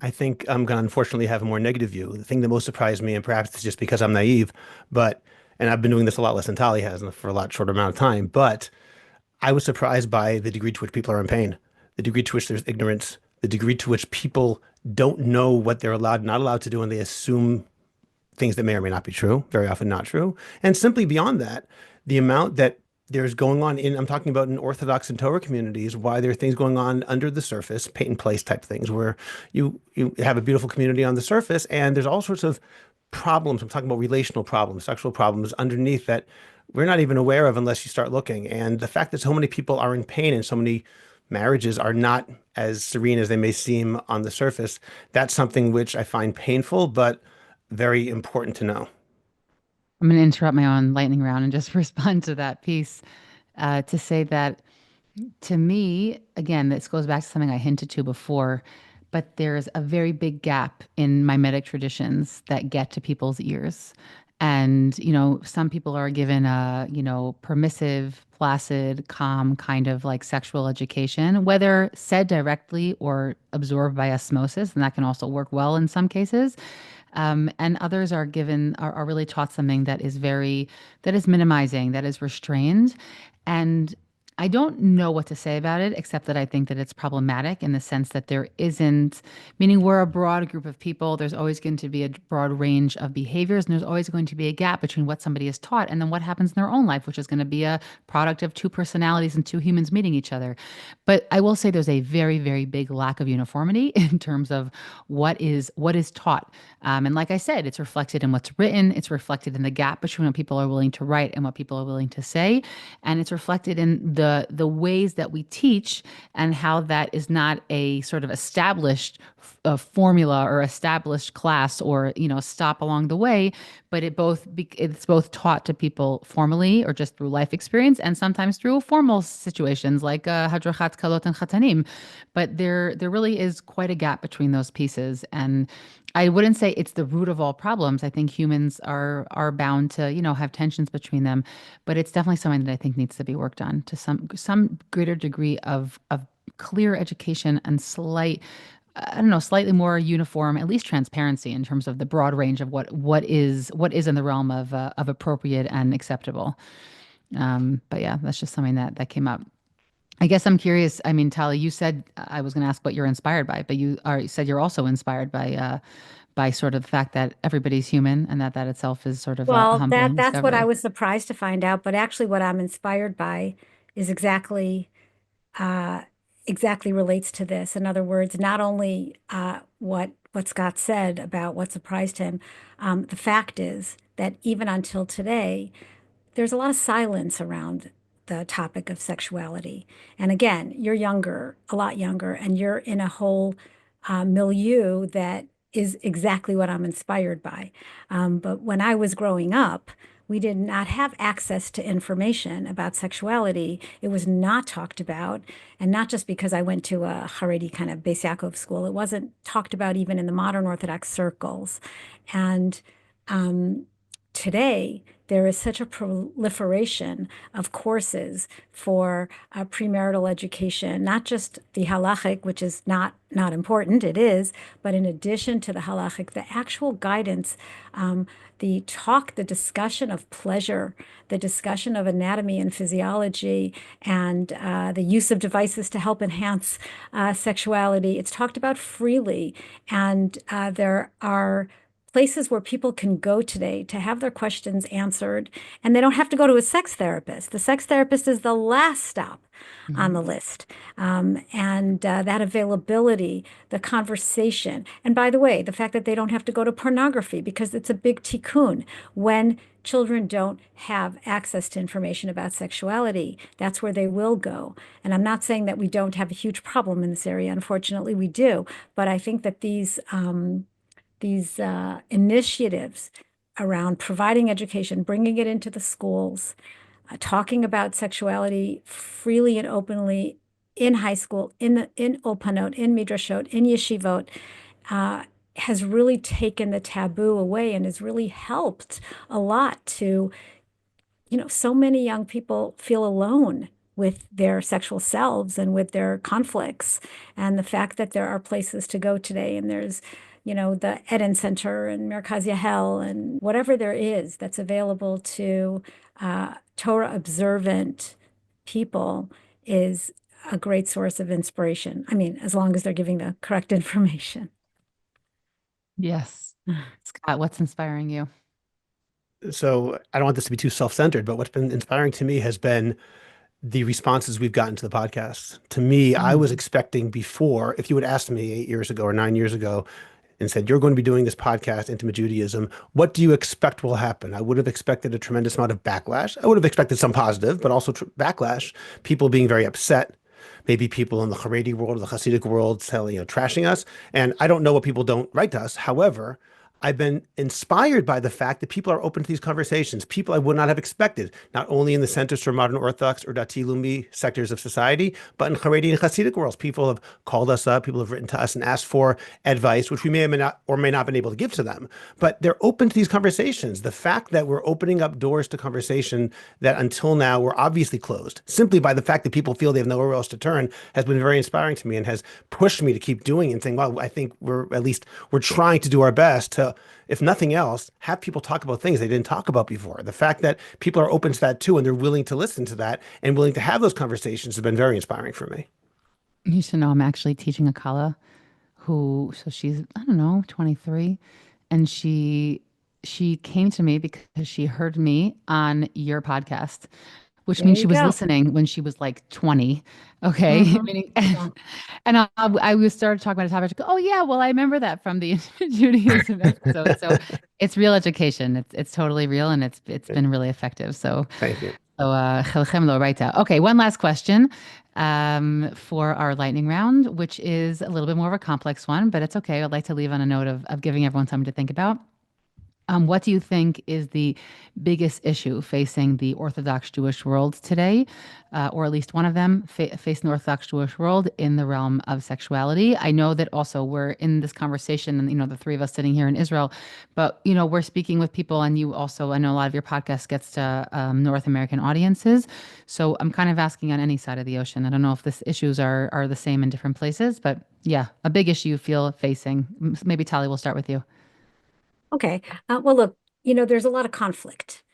I think I'm going to unfortunately have a more negative view. The thing that most surprised me, and perhaps it's just because I'm naive, and I've been doing this a lot less than Talli has and for a lot shorter amount of time, but I was surprised by the degree to which people are in pain, the degree to which there's ignorance, the degree to which people don't know what they're allowed, not allowed to do, and they assume things that may or may not be true, very often not true. And simply beyond that, the amount that there's going on I'm talking about in Orthodox and Torah communities, why there are things going on under the surface, paint and place type things, where you have a beautiful community on the surface, and there's all sorts of problems. I'm talking about relational problems, sexual problems underneath that we're not even aware of unless you start looking. And the fact that so many people are in pain and so many marriages are not as serene as they may seem on the surface, that's something which I find painful, but very important to know. I'm going to interrupt my own lightning round and just respond to that piece to say that to me, again, this goes back to something I hinted to before, but there's a very big gap in mimetic traditions that get to people's ears. And, some people are given a, permissive, placid, calm kind of like sexual education, whether said directly or absorbed by osmosis. And that can also work well in some cases. And others are really taught something that is minimizing, that is restrained. And I don't know what to say about it, except that I think that it's problematic in the sense that there isn't, meaning we're a broad group of people. There's always going to be a broad range of behaviors, and there's always going to be a gap between what somebody is taught and then what happens in their own life, which is going to be a product of two personalities and two humans meeting each other. But I will say there's a very, very big lack of uniformity in terms of what is taught. And like I said, it's reflected in what's written. It's reflected in the gap between what people are willing to write and what people are willing to say. And it's reflected in the ways that we teach and how that is not a sort of established formula or established class or, stop along the way, but it's both taught to people formally or just through life experience and sometimes through formal situations like hadrachat kalot and chatanim. But there really is quite a gap between those pieces. And I wouldn't say it's the root of all problems. I think humans are bound to, have tensions between them, but it's definitely something that I think needs to be worked on to some greater degree of clear education and slightly more uniform, at least transparency in terms of the broad range of what is in the realm of appropriate and acceptable. But yeah, that's just something that came up. I guess I'm curious. I mean, Talli, you said I was going to ask what you're inspired by, but you said you're also inspired by sort of the fact that everybody's human and that itself is sort of a Well, humbling that's what I discovery. was surprised to find out, but actually what I'm inspired by is uh, exactly relates to this. In other words, not only what Scott said about what surprised him, the fact is that even until today, there's a lot of silence around the topic of sexuality. And again, you're younger, a lot younger, and you're in a whole milieu that is exactly what I'm inspired by. But when I was growing up, we did not have access to information about sexuality. It was not talked about. And not just because I went to a Haredi kind of Beis Yaakov school. It wasn't talked about even in the modern Orthodox circles. And today, there is such a proliferation of courses for premarital education, not just the halachic, which is not important, it is, but in addition to the halachic, the actual guidance, the discussion of pleasure, the discussion of anatomy and physiology, and the use of devices to help enhance sexuality. It's talked about freely, and there are places where people can go today to have their questions answered, and they don't have to go to a sex therapist. The sex therapist is the last stop on the list. And that availability, the conversation. And by the way, the fact that they don't have to go to pornography because it's a big tikkun. When children don't have access to information about sexuality, that's where they will go. And I'm not saying that we don't have a huge problem in this area. Unfortunately, we do. But I think that these initiatives around providing education, bringing it into the schools, talking about sexuality freely and openly in high school, in Ulpanot, in Midrashot, in Yeshivot, has really taken the taboo away and has really helped a lot to, so many young people feel alone with their sexual selves and with their conflicts. And the fact that there are places to go today, and there's, the Eden Center and Merkaz Yahel and whatever there is that's available to Torah observant people, is a great source of inspiration. I mean, as long as they're giving the correct information. Yes. Scott, what's inspiring you? So I don't want this to be too self-centered, but what's been inspiring to me has been the responses we've gotten to the podcast. To me, I was expecting before, if you had asked me 8 years ago or 9 years ago and said, you're going to be doing this podcast, Intimate Judaism, what do you expect will happen? I would have expected a tremendous amount of backlash. I would have expected some positive, but also backlash, people being very upset, maybe people in the Haredi world or the Hasidic world trashing us. And I don't know what people don't write to us. However, I've been inspired by the fact that people are open to these conversations, people I would not have expected, not only in the centers for modern Orthodox or Dati Lumi sectors of society, but in Haredi and Hasidic worlds. People have called us up, people have written to us and asked for advice, which we may or may not been able to give to them. But they're open to these conversations. The fact that we're opening up doors to conversation that until now were obviously closed, simply by the fact that people feel they have nowhere else to turn, has been very inspiring to me and has pushed me to keep doing it and saying, well, I think we're trying to do our best to, if nothing else, have people talk about things they didn't talk about before. The fact that people are open to that too, and they're willing to listen to that and willing to have those conversations has been very inspiring for me. You should know I'm actually teaching a Kala so she's, I don't know, 23. And she came to me because she heard me on your podcast, which There means you she was go. listening when she was like 20. Okay. Meaning, and I started talking about a topic. Oh yeah, well I remember that from the Judaism episode. So it's real education. It's totally real, and it's been really effective. So Thank you. Chelchem lo right. Okay, one last question for our lightning round, which is a little bit more of a complex one, but it's okay. I'd like to leave on a note of giving everyone something to think about. What do you think is the biggest issue facing the Orthodox Jewish world today, or at least one of them facing the Orthodox Jewish world in the realm of sexuality? I know that also we're in this conversation, and the three of us sitting here in Israel, but we're speaking with people, and you also, I know a lot of your podcast gets to North American audiences. So I'm kind of asking on any side of the ocean. I don't know if these issues are the same in different places, but yeah, a big issue you feel facing. Maybe Talli, we'll start with you. Okay. Well, look, there's a lot of conflict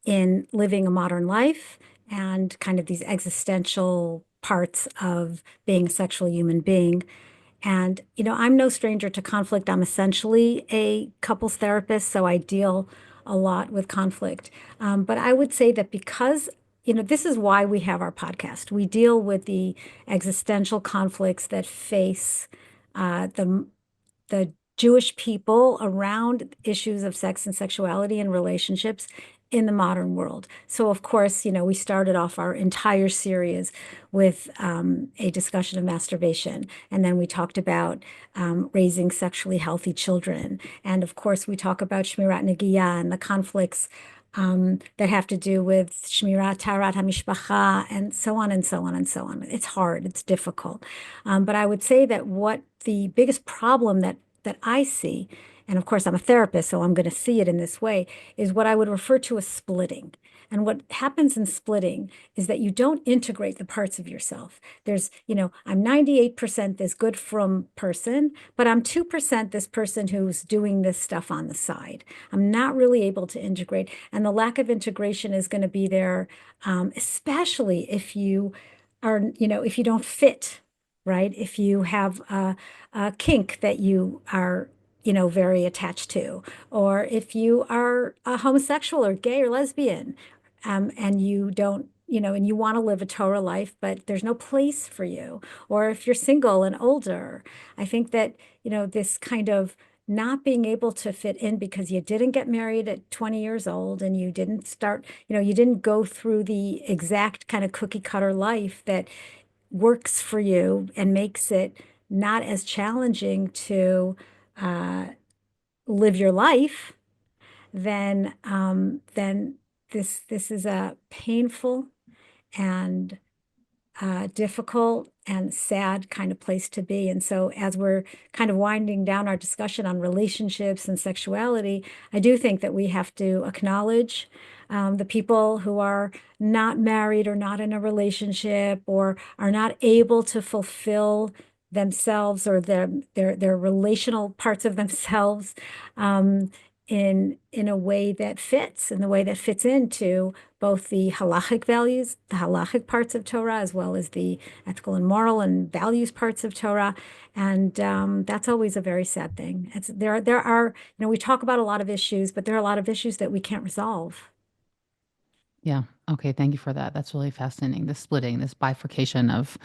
in living a modern life and kind of these existential parts of being a sexual human being. And, I'm no stranger to conflict. I'm essentially a couples therapist, so I deal a lot with conflict. But I would say that because, this is why we have our podcast. We deal with the existential conflicts that face the Jewish people around issues of sex and sexuality and relationships in the modern world. So, of course, we started off our entire series with a discussion of masturbation. And then we talked about raising sexually healthy children. And of course, we talk about Shmirat Negiah and the conflicts that have to do with Shmirat Taharat HaMishpacha, and so on and so on and so on. It's hard, it's difficult. But I would say that what the biggest problem that I see, and of course I'm a therapist, so I'm going to see it in this way, is what I would refer to as splitting. And what happens in splitting is that you don't integrate the parts of yourself. There's, I'm 98% this good from person, but I'm 2% this person who's doing this stuff on the side. I'm not really able to integrate. And the lack of integration is going to be there, especially if you are, if you don't fit, right? If you have a kink that you are, very attached to, or if you are a homosexual or gay or lesbian, and you don't, and you want to live a Torah life, but there's no place for you, or if you're single and older, I think that, this kind of not being able to fit in because you didn't get married at 20 years old and you didn't start, you didn't go through the exact kind of cookie cutter life that works for you and makes it not as challenging to live your life, then this is a painful and difficult and sad kind of place to be. And so as we're kind of winding down our discussion on relationships and sexuality, I do think that we have to acknowledge the people who are not married or not in a relationship or are not able to fulfill themselves or their relational parts of themselves in a way that fits, in the way that fits into both the halachic values, the halachic parts of Torah, as well as the ethical and moral and values parts of Torah. And that's always a very sad thing. There are, we talk about a lot of issues, but there are a lot of issues that we can't resolve. Yeah. Okay. Thank you for that. That's really fascinating. This splitting, this bifurcation of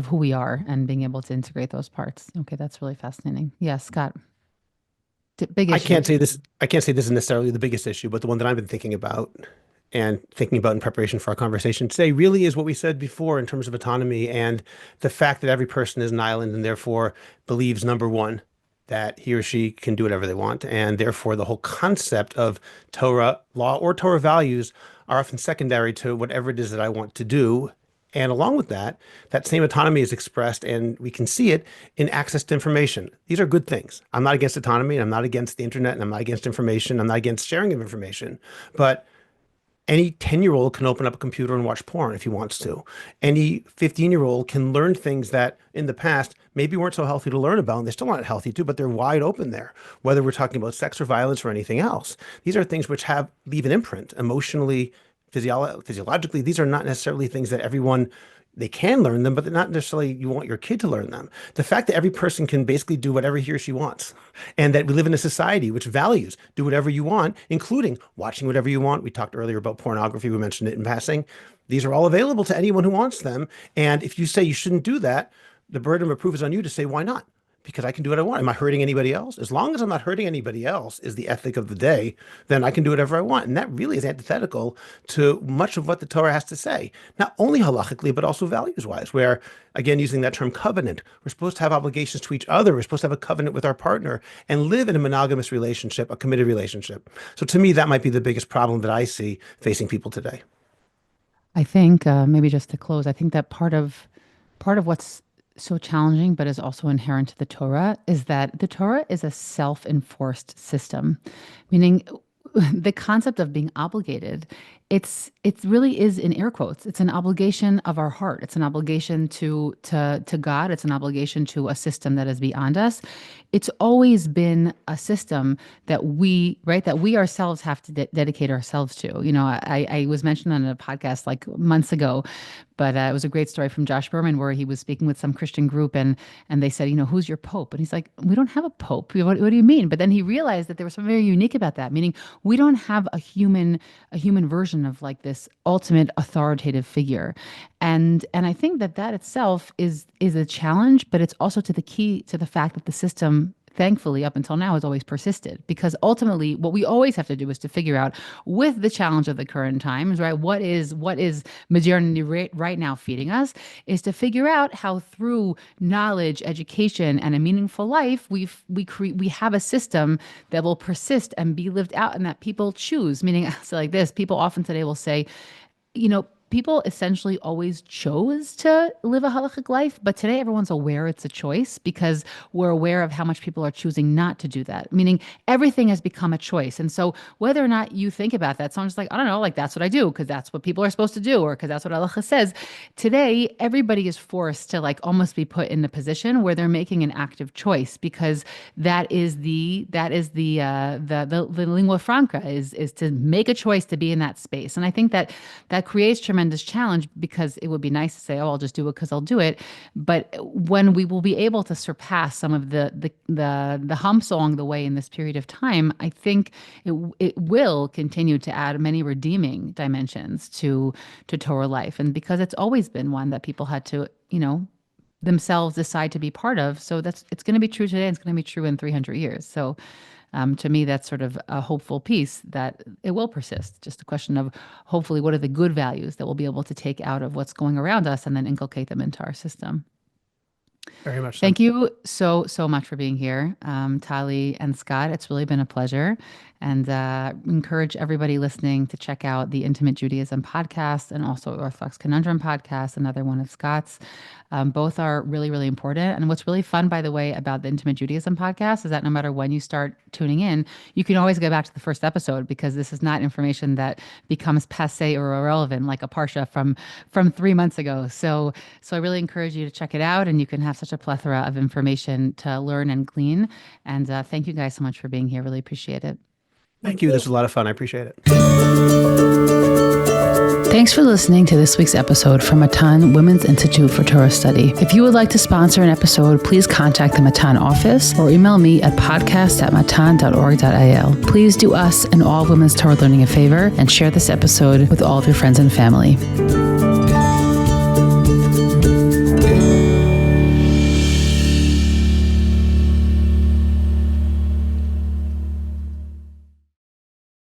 who we are and being able to integrate those parts. Okay. That's really fascinating. Yeah, Scott. Big I issue. can't say this is necessarily the biggest issue, but the one that I've been thinking about in preparation for our conversation today really is what we said before in terms of autonomy and the fact that every person is an island and therefore believes, number one, that he or she can do whatever they want. And therefore, the whole concept of Torah law or Torah values are often secondary to whatever it is that I want to do. And along with that, that same autonomy is expressed, and we can see it in access to information. These are good things. I'm not against autonomy, and I'm not against the internet, and I'm not against information. I'm not against sharing of information. But any 10-year-old can open up a computer and watch porn if he wants to. Any 15-year-old can learn things that in the past maybe weren't so healthy to learn about, and they're still not healthy to, but they're wide open there, whether we're talking about sex or violence or anything else. These are things which leave an imprint emotionally, physiologically. These are not necessarily things that they can learn them, but they're not necessarily you want your kid to learn them. The fact that every person can basically do whatever he or she wants, and that we live in a society which values do whatever you want, including watching whatever you want. We talked earlier about pornography. We mentioned it in passing. These are all available to anyone who wants them. And if you say you shouldn't do that, the burden of proof is on you to say, why not? Because I can do what I want. Am I hurting anybody else? As long as I'm not hurting anybody else is the ethic of the day, then I can do whatever I want. And that really is antithetical to much of what the Torah has to say, not only halachically, but also values-wise, where, again, using that term covenant, we're supposed to have obligations to each other. We're supposed to have a covenant with our partner and live in a monogamous relationship, a committed relationship. So to me, that might be the biggest problem that I see facing people today. I think maybe just to close, I think that part of what's so challenging, but is also inherent to the Torah, is that the Torah is a self-enforced system, meaning the concept of being obligated, it really is in air quotes. It's an obligation of our heart. It's an obligation to God. It's an obligation to a system that is beyond us. It's always been a system that we ourselves have to dedicate ourselves to. I was mentioned on a podcast like months ago, but it was a great story from Josh Berman where he was speaking with some Christian group and they said, who's your pope? And he's like, we don't have a pope. What do you mean? But then he realized that there was something very unique about that, meaning we don't have a human version of like this ultimate authoritative figure. And I think that itself is a challenge, but it's also to the fact that the system, thankfully, up until now, has always persisted. Because ultimately, what we always have to do is to figure out, with the challenge of the current times, right? What is modernity right now feeding us? Is to figure out how, through knowledge, education, and a meaningful life, we have a system that will persist and be lived out, and that people choose. Meaning, so like this, people often today will say, people essentially always chose to live a halachic life, but today everyone's aware it's a choice because we're aware of how much people are choosing not to do that, meaning everything has become a choice. And so whether or not you think about that, someone's like, I don't know, like that's what I do because that's what people are supposed to do or because that's what halacha says. Today, everybody is forced to like almost be put in the position where they're making an active choice because that is the lingua franca is to make a choice to be in that space. And I think that creates tremendous challenge because it would be nice to say, oh, I'll just do it because I'll do it. But when we will be able to surpass some of the humps along the way in this period of time, I think it will continue to add many redeeming dimensions to Torah life. And because it's always been one that people had to, themselves decide to be part of. So it's going to be true today. And it's going to be true in 300 years. So to me, that's sort of a hopeful piece that it will persist. Just a question of hopefully what are the good values that we'll be able to take out of what's going around us and then inculcate them into our system. Very much so. Thank you so much for being here, Talli and Scott. It's really been a pleasure. And encourage everybody listening to check out the Intimate Judaism podcast and also Orthodox Conundrum podcast, another one of Scott's. Both are really, really important. And what's really fun, by the way, about the Intimate Judaism podcast is that no matter when you start tuning in, you can always go back to the first episode, because this is not information that becomes passé or irrelevant like a parsha from 3 months ago. So I really encourage you to check it out, and you can have such a plethora of information to learn and glean. And thank you guys so much for being here. Really appreciate it. Thank you. This was a lot of fun. I appreciate it. Thanks for listening to this week's episode from Matan Women's Institute for Torah Study. If you would like to sponsor an episode, please contact the Matan office or email me at podcast@matan.org.il. Please do us and all women's Torah learning a favor and share this episode with all of your friends and family.